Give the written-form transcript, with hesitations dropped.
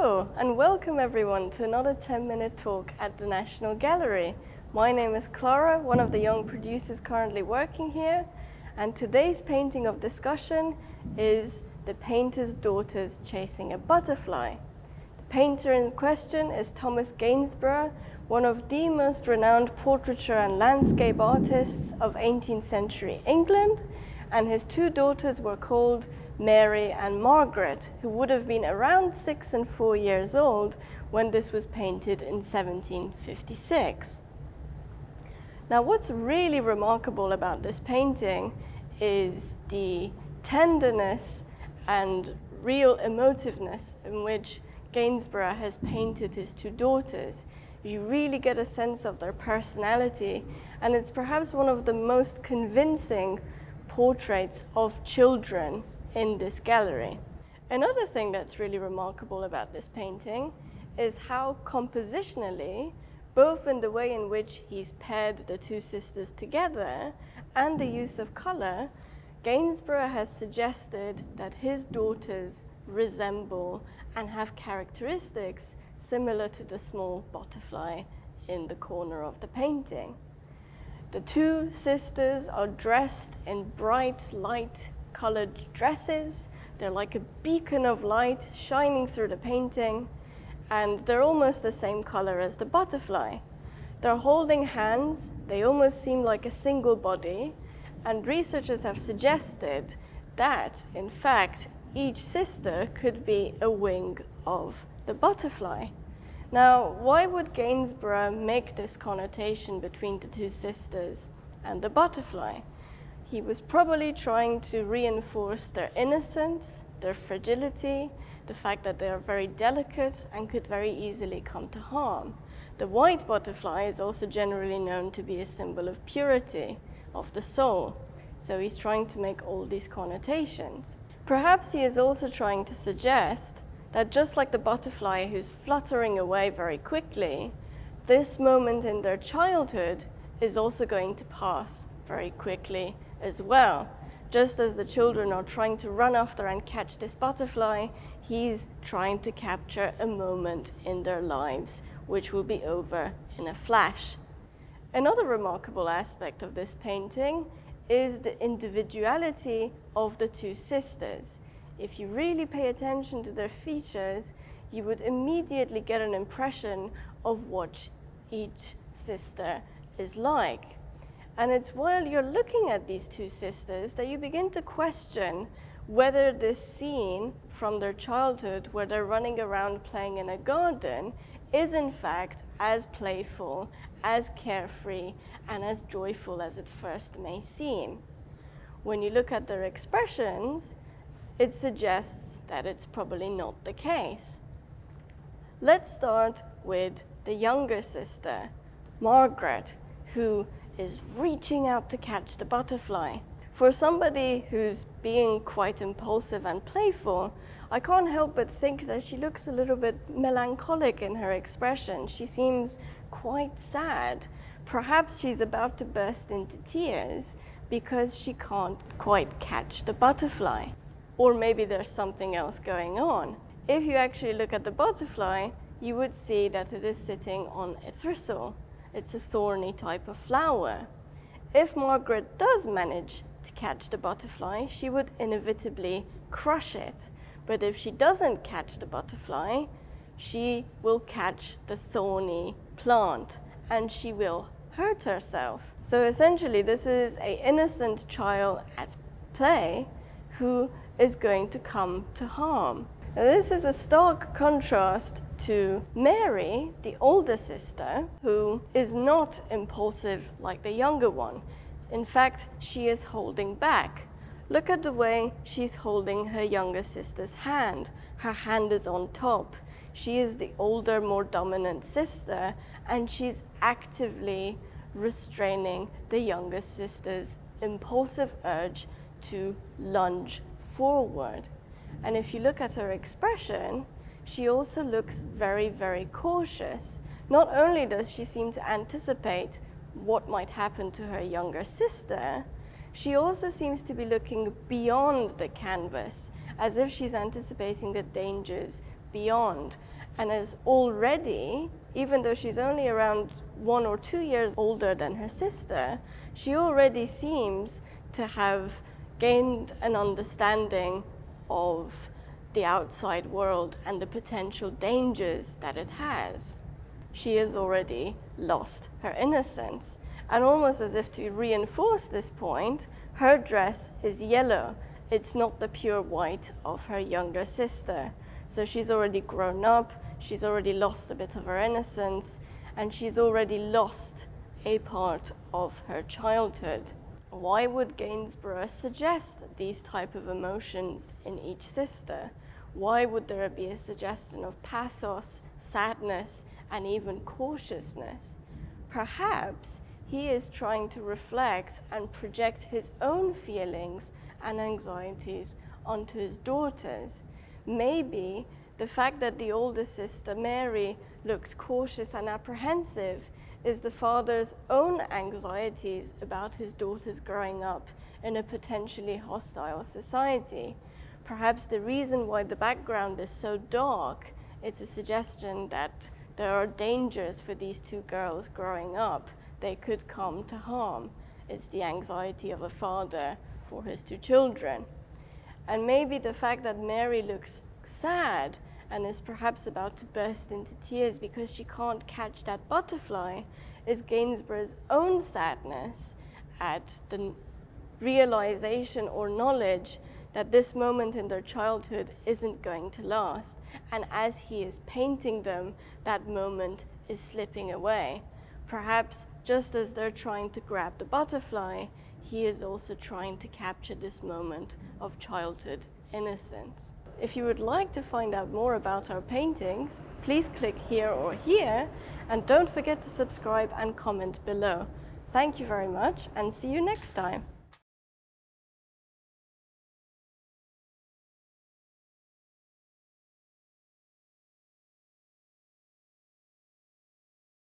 Hello and welcome everyone to another 10-minute talk at the National Gallery. My name is Clara, one of the young producers currently working here, and today's painting of discussion is The Painter's Daughters Chasing a Butterfly. The painter in question is Thomas Gainsborough, one of the most renowned portraiture and landscape artists of 18th century England, and his two daughters were called Mary and Margaret, who would have been around 6 and 4 years old when this was painted in 1756. Now, what's really remarkable about this painting is the tenderness and real emotiveness in which Gainsborough has painted his two daughters. You really get a sense of their personality, and it's perhaps one of the most convincing portraits of children in this gallery. Another thing that's really remarkable about this painting is how compositionally, both in the way in which he's paired the two sisters together and the use of color, Gainsborough has suggested that his daughters resemble and have characteristics similar to the small butterfly in the corner of the painting. The two sisters are dressed in bright, light colored dresses. They're like a beacon of light shining through the painting, and they're almost the same color as the butterfly. They're holding hands. They almost seem like a single body, and researchers have suggested that, in fact, each sister could be a wing of the butterfly. Now, why would Gainsborough make this connotation between the two sisters and the butterfly? He was probably trying to reinforce their innocence, their fragility, the fact that they are very delicate and could very easily come to harm. The white butterfly is also generally known to be a symbol of purity, of the soul. So he's trying to make all these connotations. Perhaps he is also trying to suggest that just like the butterfly who's fluttering away very quickly, this moment in their childhood is also going to pass very quickly as well. Just as the children are trying to run after and catch this butterfly, he's trying to capture a moment in their lives which will be over in a flash. Another remarkable aspect of this painting is the individuality of the two sisters. If you really pay attention to their features, you would immediately get an impression of what each sister is like. And it's while you're looking at these two sisters that you begin to question whether this scene from their childhood, where they're running around playing in a garden, is in fact as playful, as carefree, and as joyful as it first may seem. When you look at their expressions, it suggests that it's probably not the case. Let's start with the younger sister, Margaret, who is reaching out to catch the butterfly. For somebody who's being quite impulsive and playful, I can't help but think that she looks a little bit melancholic in her expression. She seems quite sad. Perhaps she's about to burst into tears because she can't quite catch the butterfly. Or maybe there's something else going on. If you actually look at the butterfly, you would see that it is sitting on a thistle. It's a thorny type of flower. If Margaret does manage to catch the butterfly, she would inevitably crush it. But if she doesn't catch the butterfly, she will catch the thorny plant and she will hurt herself. So essentially, this is an innocent child at play who is going to come to harm. Now, this is a stark contrast to Mary, the older sister, who is not impulsive like the younger one. In fact, she is holding back. Look at the way she's holding her younger sister's hand. Her hand is on top. She is the older, more dominant sister, and she's actively restraining the younger sister's impulsive urge to lunge forward. And if you look at her expression, she also looks very, very cautious. Not only does she seem to anticipate what might happen to her younger sister, she also seems to be looking beyond the canvas, as if she's anticipating the dangers beyond. and is already, even though she's only around 1 or 2 years older than her sister, she already seems to have gained an understanding of the outside world and the potential dangers that it has. She has already lost her innocence. And almost as if to reinforce this point, her dress is yellow. It's not the pure white of her younger sister. So she's already grown up, she's already lost a bit of her innocence, and she's already lost a part of her childhood. Why would Gainsborough suggest these type of emotions in each sister? Why would there be a suggestion of pathos, sadness, and even cautiousness? Perhaps he is trying to reflect and project his own feelings and anxieties onto his daughters. Maybe the fact that the older sister, Mary, looks cautious and apprehensive is the father's own anxieties about his daughters growing up in a potentially hostile society. Perhaps the reason why the background is so dark is a suggestion that there are dangers for these two girls growing up. They could come to harm. It's the anxiety of a father for his two children. And maybe the fact that Mary looks sad and is perhaps about to burst into tears because she can't catch that butterfly is Gainsborough's own sadness at the realization or knowledge that this moment in their childhood isn't going to last. And as he is painting them, that moment is slipping away. Perhaps just as they're trying to grab the butterfly, he is also trying to capture this moment of childhood innocence. If you would like to find out more about our paintings, please click here or here, and don't forget to subscribe and comment below. Thank you very much, and see you next time.